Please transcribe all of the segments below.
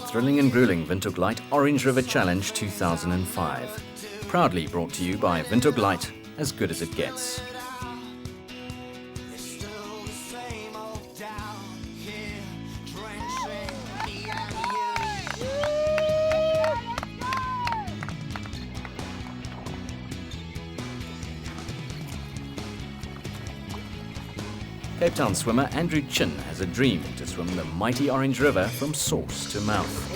thrilling and grueling Windhoek Light Orange River Challenge 2005. Proudly brought to you by Windhoek Light, as good as it gets. Cape Town swimmer Andrew Chin has a dream to swim the mighty Orange River from source to mouth.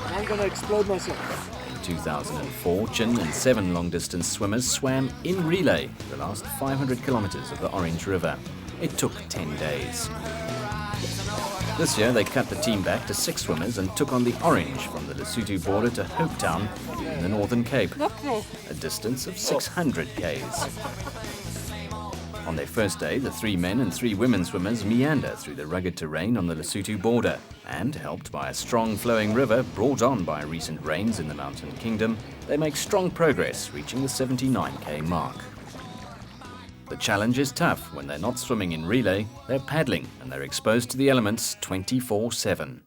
I'm going to explode myself. In 2004, Chin and 7 long-distance swimmers swam in relay the last 500 kilometers of the Orange River. It took 10 days. This year, they cut the team back to 6 swimmers and took on the Orange from the Lesotho border to Hopetown in the Northern Cape, a distance of 600 k's. On their first day, the 3 men and 3 women swimmers meander through the rugged terrain on the Lesotho border and, helped by a strong flowing river brought on by recent rains in the Mountain Kingdom, they make strong progress, reaching the 79k mark. The challenge is tough. When they're not swimming in relay, they're paddling and they're exposed to the elements 24/7.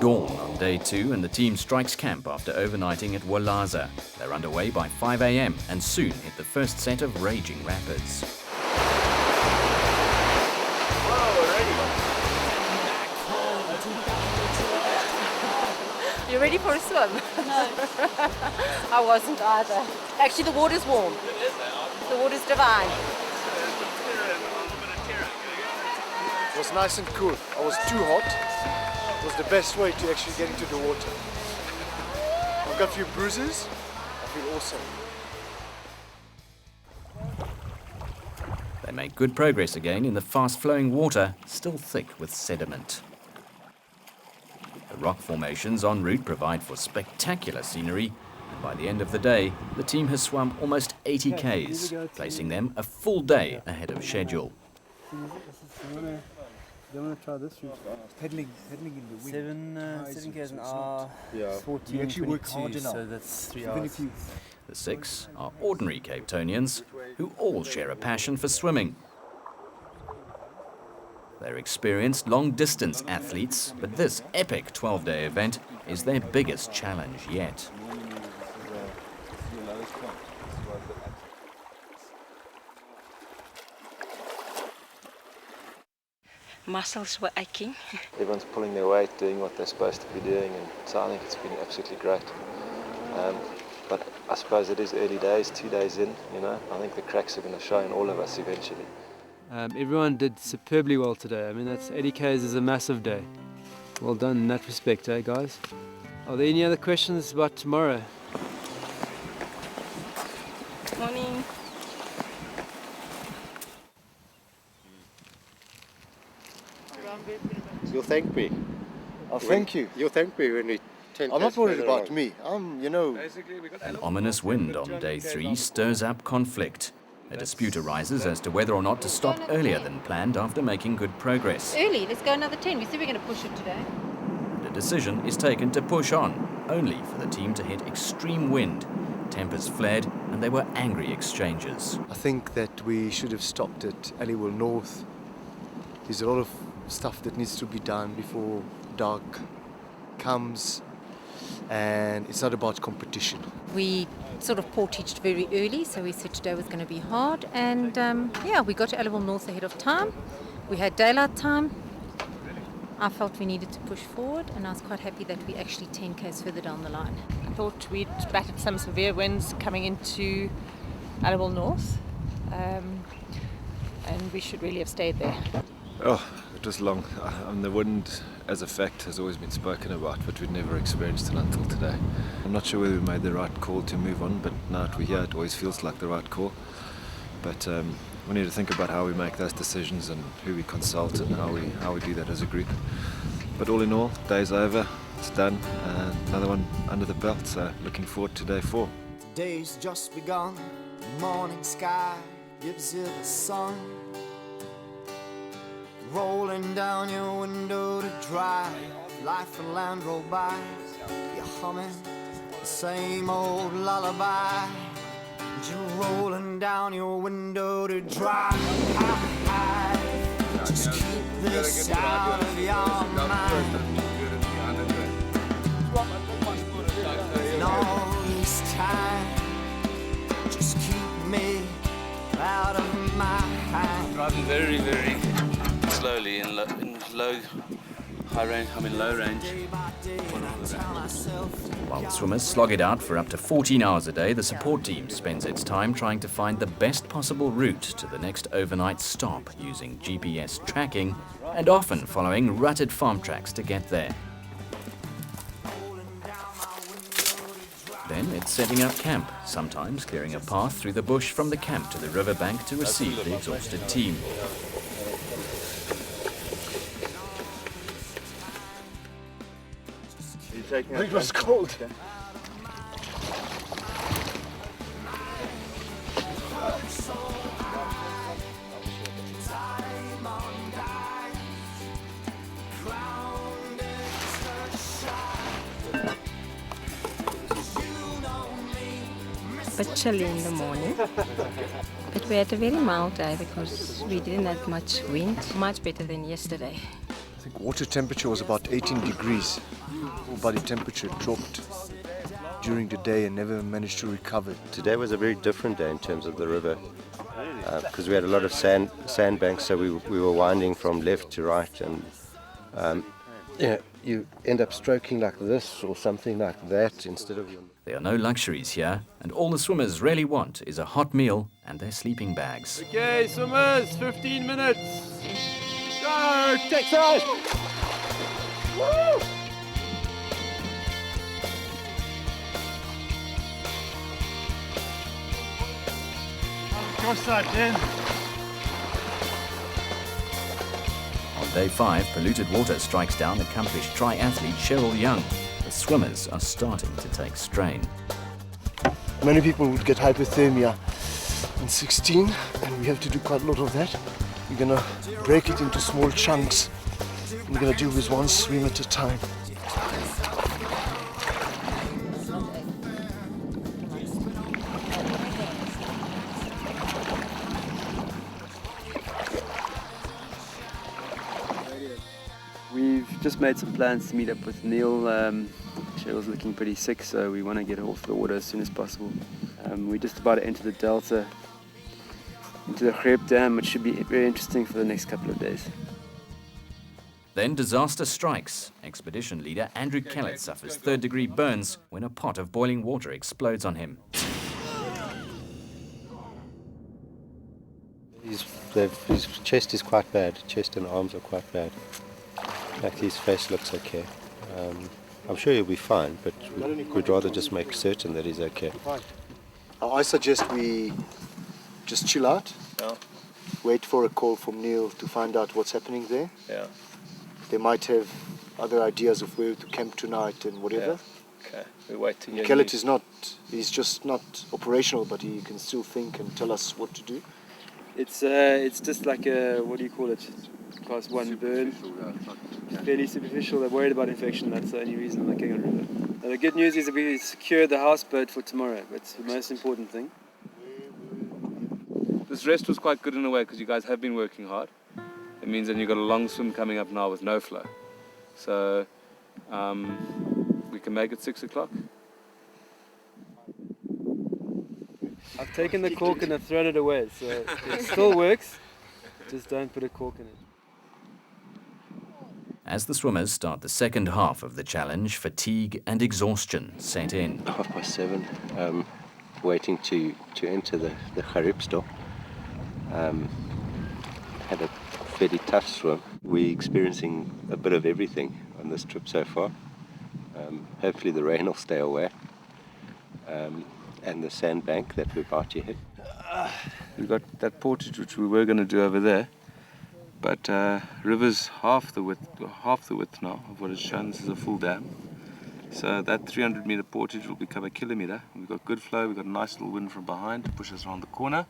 Dawn on day 2 and the team strikes camp after overnighting at Walaza. They're underway by 5 a.m. and soon hit the first set of raging rapids. You ready for a swim? No. I wasn't either. Actually, the water's warm. The water's divine. It was nice and cool. I was too hot. It was the best way to actually get into the water. I've got a few bruises. I feel awesome. They make good progress again in the fast-flowing water, still thick with sediment. The rock formations en route provide for spectacular scenery, and by the end of the day, the team has swum almost 80 k's, placing them a full day ahead of schedule. You want to try this route? Pedaling in the wind. 7 k's an hour. Yeah. 14, You actually work 22, hard enough. so that's 3 hours. The 6 are ordinary Cape Townians who all share a passion for swimming. They're experienced long-distance athletes, but this epic 12-day event is their biggest challenge yet. Muscles were aching. Everyone's pulling their weight, doing what they're supposed to be doing, and so I think it's been absolutely great. But I suppose it is early days, 2 days in, you know. I think the cracks are going to show in all of us eventually. Everyone did superbly well today. I mean, that's 80 k's is a massive day. Well done in that respect, eh, guys? Are there any other questions about tomorrow? Morning. You'll thank me. I'll thank you. You'll thank me when we I'm not worried about me. An ominous wind on day 3 stirs up conflict. A dispute arises as to whether or not to stop earlier than planned after making good progress. Early, let's go another 10. We said we're going to push it today. The decision is taken to push on, only for the team to hit extreme wind. Tempers flared and there were angry exchanges. I think that we should have stopped at Aliwal North. There's a lot of stuff that needs to be done before dark comes, and it's not about competition. We sort of portaged very early, so we said today was going to be hard. And we got to Aliwal North ahead of time. We had daylight time. I felt we needed to push forward, and I was quite happy that we actually 10 k's further down the line. I thought we'd battered some severe winds coming into Aliwal North, and we should really have stayed there. Oh, it was long. The wind, as a fact, has always been spoken about, but we'd never experienced it until today. I'm not sure whether we made the right call to move on, but now that we're here, it always feels like the right call. But we need to think about how we make those decisions and who we consult and how we do that as a group. But all in all, day's over, it's done, and another one under the belt, so looking forward to day 4. Today's just begun, the morning sky gives you the sun, rolling down your window to dry, life and land roll by, you're humming the same old lullaby. You're rolling down your window to dry. Just keep this out of your mind. And all this time, just keep me out of my hand. Driving very, very slowly in low, high range. I'm in low range. While the swimmers slog it out for up to 14 hours a day, the support team spends its time trying to find the best possible route to the next overnight stop using GPS tracking and often following rutted farm tracks to get there. Then it's setting up camp, sometimes clearing a path through the bush from the camp to the riverbank to receive the exhausted team. It was cold. But chilly in the morning. But we had a very mild day because we didn't have much wind. Much better than yesterday. I think water temperature was about 18 degrees. Full body temperature dropped during the day and never managed to recover. Today was a very different day in terms of the river because we had a lot of sandbanks, so we were winding from left to right, and you end up stroking like this or something like that instead of your... There are no luxuries here, and all the swimmers really want is a hot meal and their sleeping bags. Okay, swimmers, 15 minutes. Go, Texas! Woo! Cross that, Jen. On day 5, polluted water strikes down accomplished triathlete Cheryl Young. The swimmers are starting to take strain. Many people would get hypothermia in 16, and we have to do quite a lot of that. We're gonna break it into small chunks. We're gonna do this one swim at a time. We've just made some plans to meet up with Neil. Cheryl's looking pretty sick, so we want to get her off the water as soon as possible. We're just about to enter the delta, into the Greep Dam, which should be very interesting for the next couple of days. Then disaster strikes. Expedition leader Andrew Kellett suffers third-degree burns when a pot of boiling water explodes on him. His chest is quite bad. Chest and arms are quite bad. Like his face looks okay. I'm sure he'll be fine, but we'd rather just make certain that he's okay. I suggest we just chill out. Yeah. Wait for a call from Neil to find out what's happening there. Yeah. They might have other ideas of where to camp tonight and whatever. Yeah. Okay. We wait to hear. Kellett is not, he's just not operational, but he can still think and tell us what to do. It's just like a, what do you call it? Class 1 burn. Fairly superficial. They're worried about infection. That's the only reason they're looking at river. Now, the good news is that we secured the houseboat for tomorrow. That's the most important thing. This rest was quite good in a way because you guys have been working hard. It means that you've got a long swim coming up now with no flow. So we can make it 6 o'clock. I've taken the cork and I've thrown it away, so it still works. Just don't put a cork in it. As the swimmers start the second half of the challenge, fatigue and exhaustion set in. 7:30, waiting to enter the Greep stop. Had a fairly tough swim. We're experiencing a bit of everything on this trip so far. Hopefully the rain will stay away. And the sandbank that we're about to hit. We've got that portage which we were going to do over there, but river's half the width now of what it's shown. This is a full dam, so that 300-meter portage will become a kilometer. We've got good flow. We've got a nice little wind from behind to push us around the corner,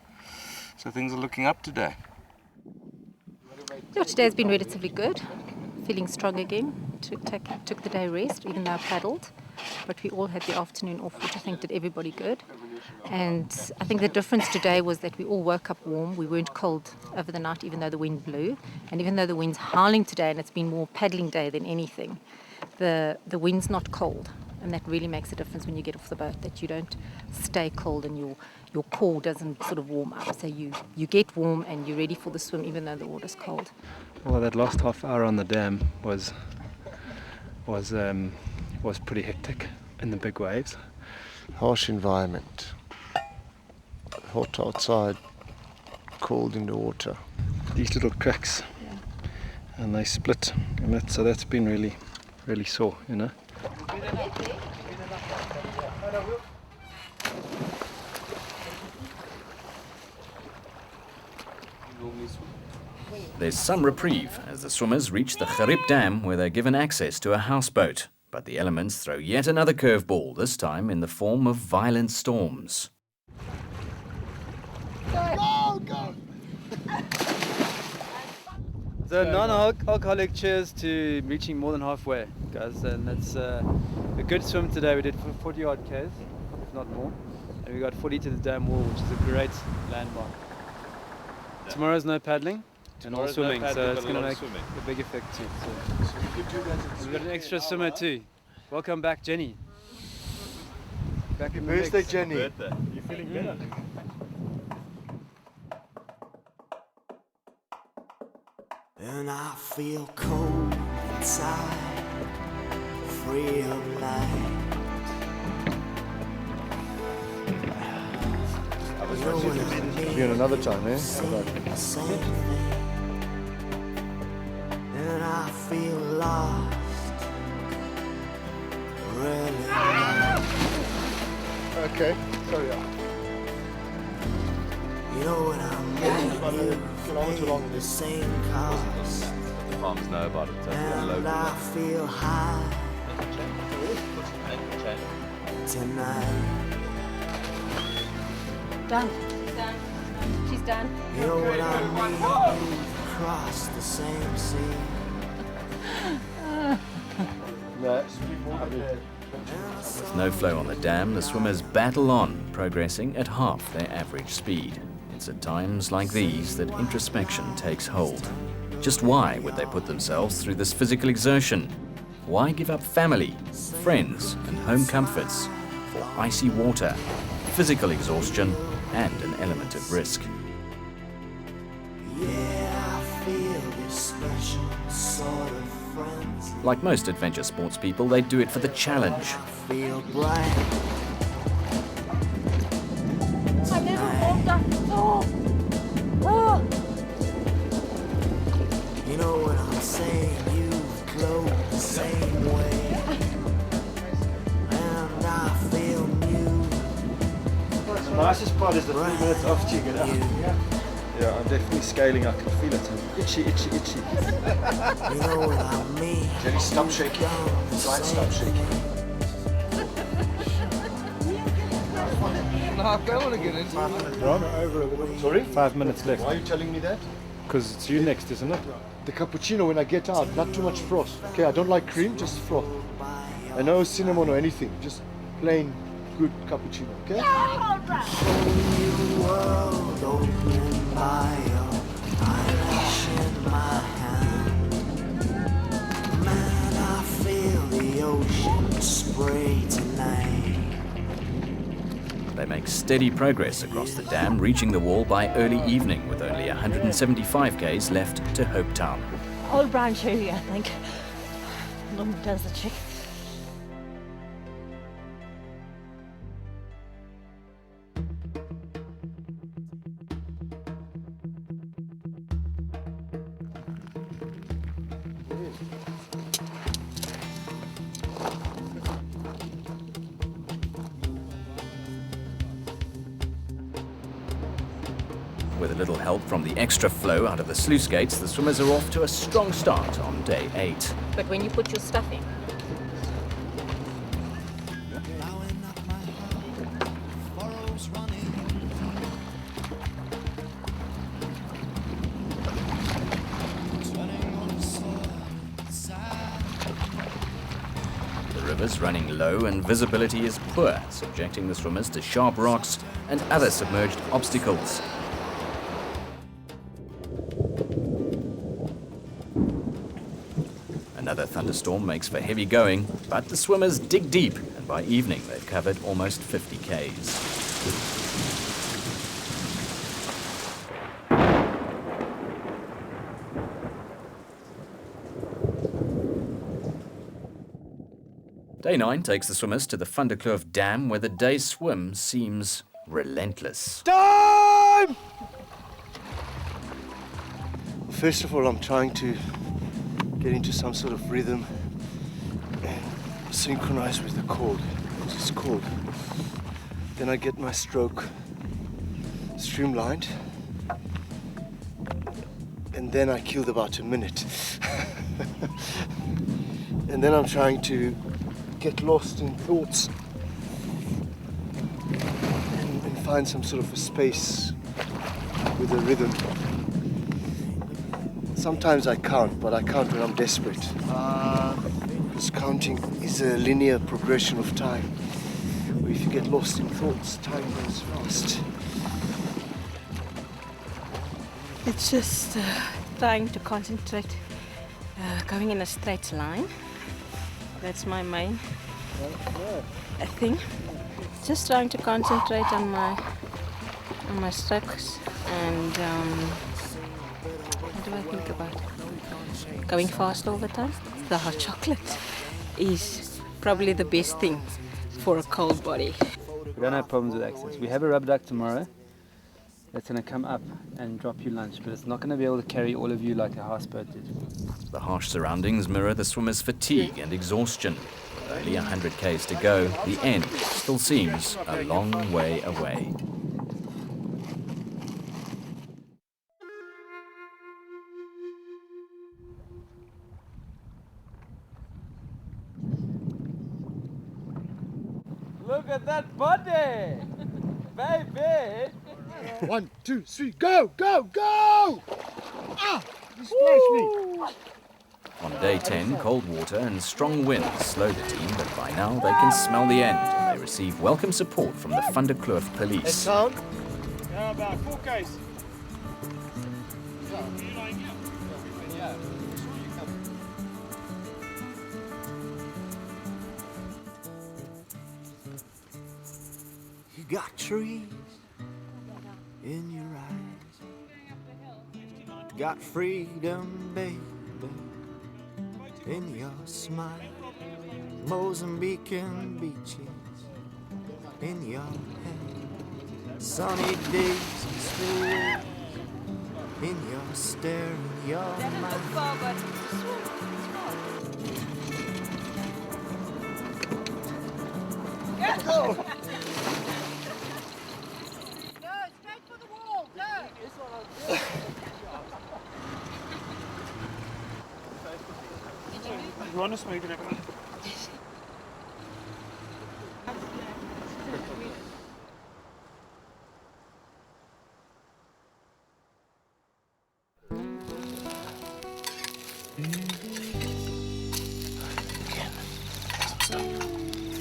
so things are looking up today. Yeah, today's been relatively good. Feeling strong again. Took the day rest, even though I paddled. But we all had the afternoon off, which I think did everybody good. And I think the difference today was that we all woke up warm. We weren't cold over the night, even though the wind blew. And even though the wind's howling today, and it's been more paddling day than anything, the wind's not cold. And that really makes a difference when you get off the boat, that you don't stay cold and your core doesn't sort of warm up. So you get warm and you're ready for the swim, even though the water's cold. Well, that last half hour on the dam was pretty hectic in the big waves. Harsh environment. Hot outside, cold in the water. These little cracks, and they split, and that's been really, really sore, you know. There's some reprieve as the swimmers reach the Gerib Dam, where they're given access to a houseboat. But the elements throw yet another curveball, this time in the form of violent storms. Go, go! So non-alcoholic cheers to reaching more than halfway, guys, and that's a good swim today. We did 40 odd k's, if not more, and we got 40 to the dam wall, which is a great landmark. Yeah. Tomorrow's no paddling and all swimming, so it's going to make a big effect too. So we've got an extra swimmer too. Welcome back, Jenny. Back in the mix. Birthday, Jenny. You're feeling better. And I feel cold inside, free of light. Be on another time, eh? And I feel lost, really lost. Okay, sorry. You know what I mean? The same cause. The farmers know about it. And I feel high tonight. Done. She's done. You know what I mean? Across the same sea. With no flow on the dam, the swimmers battle on, progressing at half their average speed. It's at times like these that introspection takes hold. Just why would they put themselves through this physical exertion? Why give up family, friends, and home comforts for icy water, physical exhaustion, and an element of risk? Yeah, I feel this special sort of friends. Like most adventure sports people, they do it for the challenge. Feel bright. I never walked up before. Oh. You know what I'm saying? You've glowed the same way. And I feel new. The nicest part is the 3 minutes after you get out. Yeah, I'm definitely scaling. I can feel it. I'm itchy. You know what I mean? Jenny, stop shaking. Try and stop shaking. No, I don't want to get into it. Sorry? 5 minutes left. Why are you telling me that? Because it's you next, isn't it? The cappuccino when I get out, not too much froth. Okay, I don't like cream, just froth. And no cinnamon or anything, just plain good cappuccino, okay? World open by your eyelash in my hand. Man, I feel the ocean spray tonight. They make steady progress across the dam, reaching the wall by early evening with only 175 k's left to Hope Town. Old brown cherry, I think. Normally does the trick. With a little help from the extra flow out of the sluice gates, the swimmers are off to a strong start on day 8. But when you put your stuff in, The river's running low and visibility is poor, subjecting the swimmers to sharp rocks and other submerged obstacles. Another thunderstorm makes for heavy going, but the swimmers dig deep, and by evening they've covered almost 50 k's. Day 9 takes the swimmers to the Vanderkloof Dam, where the day's swim seems relentless. Time! First of all, I'm trying to get into some sort of rhythm and synchronize with the cold, because it's cold. Then I get my stroke streamlined, and then I killed about a minute. And then I'm trying to get lost in thoughts and find some sort of a space with a rhythm. Sometimes I count, but I count when I'm desperate. Because counting is a linear progression of time. Where if you get lost in thoughts, time goes fast. It's just trying to concentrate, going in a straight line. That's my main thing. Just trying to concentrate on my strokes and what do I think about? Going fast all the time. The hot chocolate is probably the best thing for a cold body. We don't have problems with access. We have a rubber duck tomorrow that's going to come up and drop you lunch, but it's not going to be able to carry all of you like a houseboat did. The harsh surroundings mirror the swimmers' fatigue and exhaustion. With only 100 k's to go, the end still seems a long way away. Look at that body! Baby! 1, 2, 3, go, go, go! Ah! You splashed me! On day 10, cold water and strong winds slow the team, but by now they can smell the end, and they receive welcome support from the Vanderkloof police. Sound? Yeah, about 4 k's. You got trees in your eyes. Got freedom, baby, in your smile. Mozambican beaches in your hair. Sunny days and still in your stare, in your mind. Go! You want to smoke it?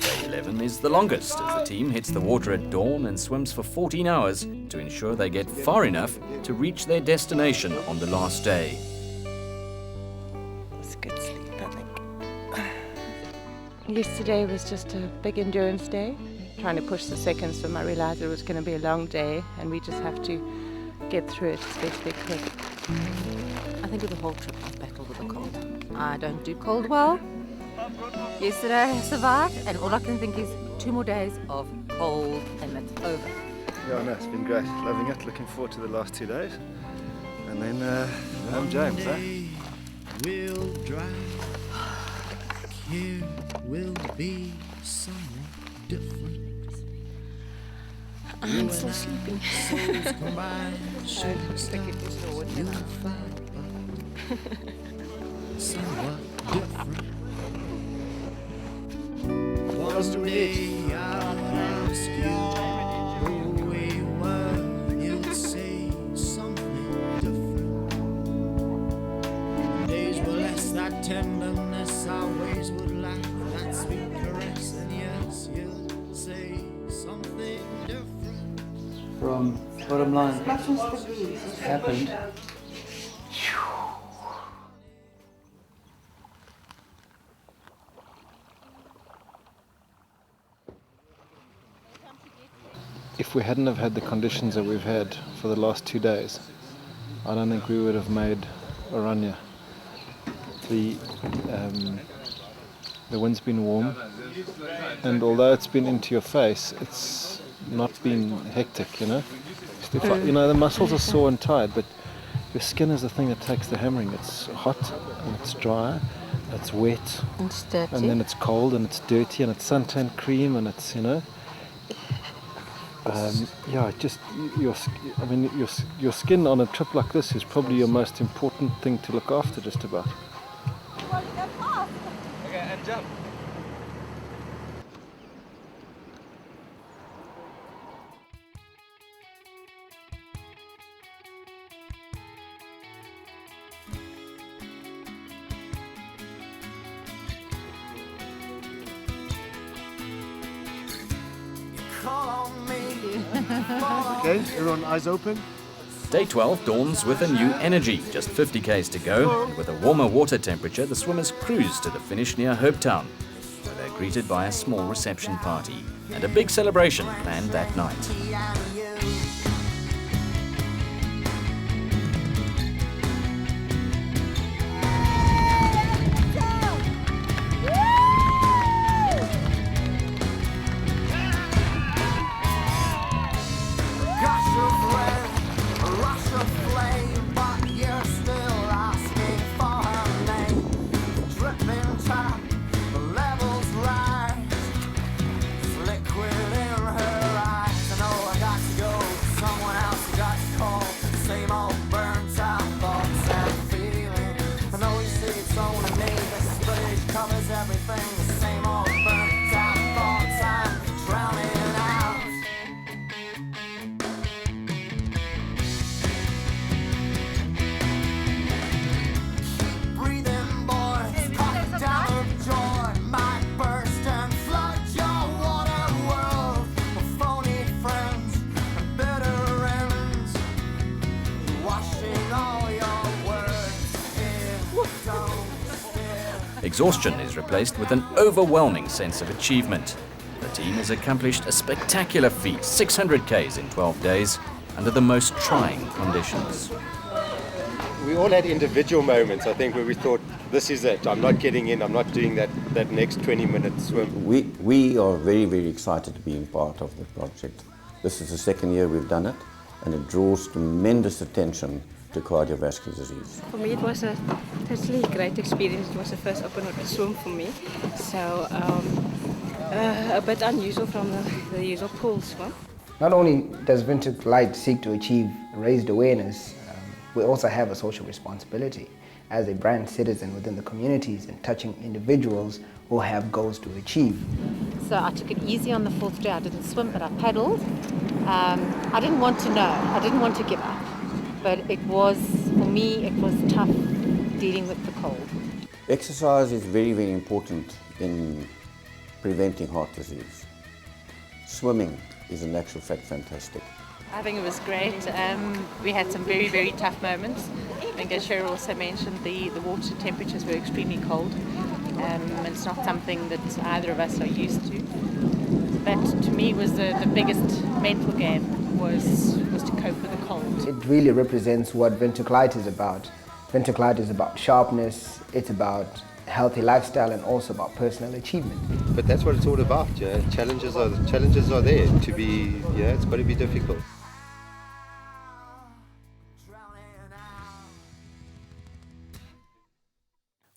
Day 11 is the longest, as the team hits the water at dawn and swims for 14 hours to ensure they get far enough to reach their destination on the last day. It's good sleep, I think. Yesterday was just a big endurance day. Trying to push the seconds, so I realized it was going to be a long day and we just have to get through it as best we could. I think with the whole trip I've battled with the cold. I don't do cold well. Yesterday I survived, and all I can think is 2 more days of cold and that's over. Yeah, no, it's been great. Loving it. Looking forward to the last 2 days. And then home James, eh? We'll drive. Here will be someone different. I'm still sleeping. Souls combined, shouldn't stop. You'll find somewhat different. One day I'll ask you who we were. You'll say something different. Days were less that tenderness, our ways would lack that sweet caress. from bottom line. It's happened. If we hadn't have had the conditions that we've had for the last 2 days, I don't think we would have made Oranje. The wind's been warm, and although it's been into your face, it's not been hectic, you know. The muscles are sore and tired, but your skin is the thing that takes the hammering. It's hot and it's dry, it's wet, It's dirty. and then it's cold and it's dirty and it's suntan cream and it's, your skin on a trip like this is probably your most important thing to look after, just about. Okay, and jump. Okay, everyone eyes open. Day 12 dawns with a new energy. Just 50 k's to go, and with a warmer water temperature, the swimmers cruise to the finish near Hopetown, where they're greeted by a small reception party and a big celebration planned that night. Exhaustion is replaced with an overwhelming sense of achievement. The team has accomplished a spectacular feat, 600 k's in 12 days, under the most trying conditions. We all had individual moments, I think, where we thought, this is it, I'm not getting in, I'm not doing that next 20-minute swim. We are very, very excited to be part of the project. This is the second year we've done it, and it draws tremendous attention to cardiovascular disease. For me, it was a totally great experience. It was the first open water swim for me, so a bit unusual from the usual pool swim. Not only does Windhoek Light seek to achieve raised awareness, we also have a social responsibility as a brand citizen within the communities and touching individuals who have goals to achieve. So I took it easy on the fourth day. I didn't swim, but I paddled. I didn't want to know. I didn't want to give up. But it was, for me, it was tough dealing with the cold. Exercise is very, very important in preventing heart disease. Swimming is in actual fact fantastic. I think it was great. We had some very, very tough moments. I think as Cheryl also mentioned, the water temperatures were extremely cold. It's not something that either of us are used to. But to me was the biggest mental game was to cope with the cold. It really represents what Windhoek Light is about. Windhoek Light is about sharpness, it's about healthy lifestyle and also about personal achievement. But that's what it's all about, yeah. Challenges are there to be, yeah, it's got to be difficult.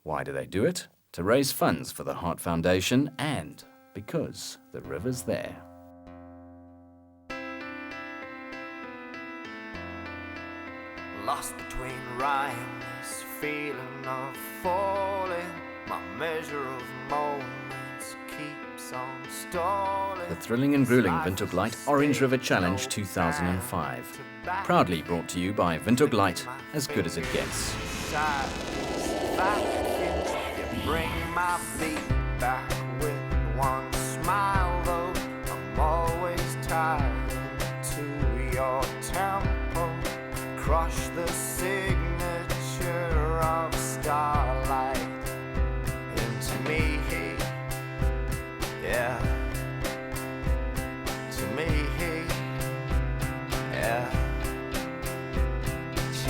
Why do they do it? To raise funds for the Heart Foundation and because the river's there. Lost between rhymes, feeling of falling. My measure of moments keeps on stalling. The thrilling and grueling Windhoek Light Orange River Challenge 2005. Proudly brought to you by Windhoek Light, as good as it gets. You bring my beat back with one smile, though I'm always tired to your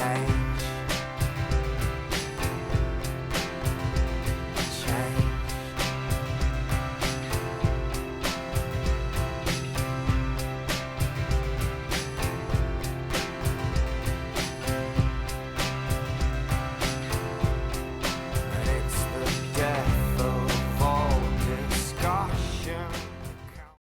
came.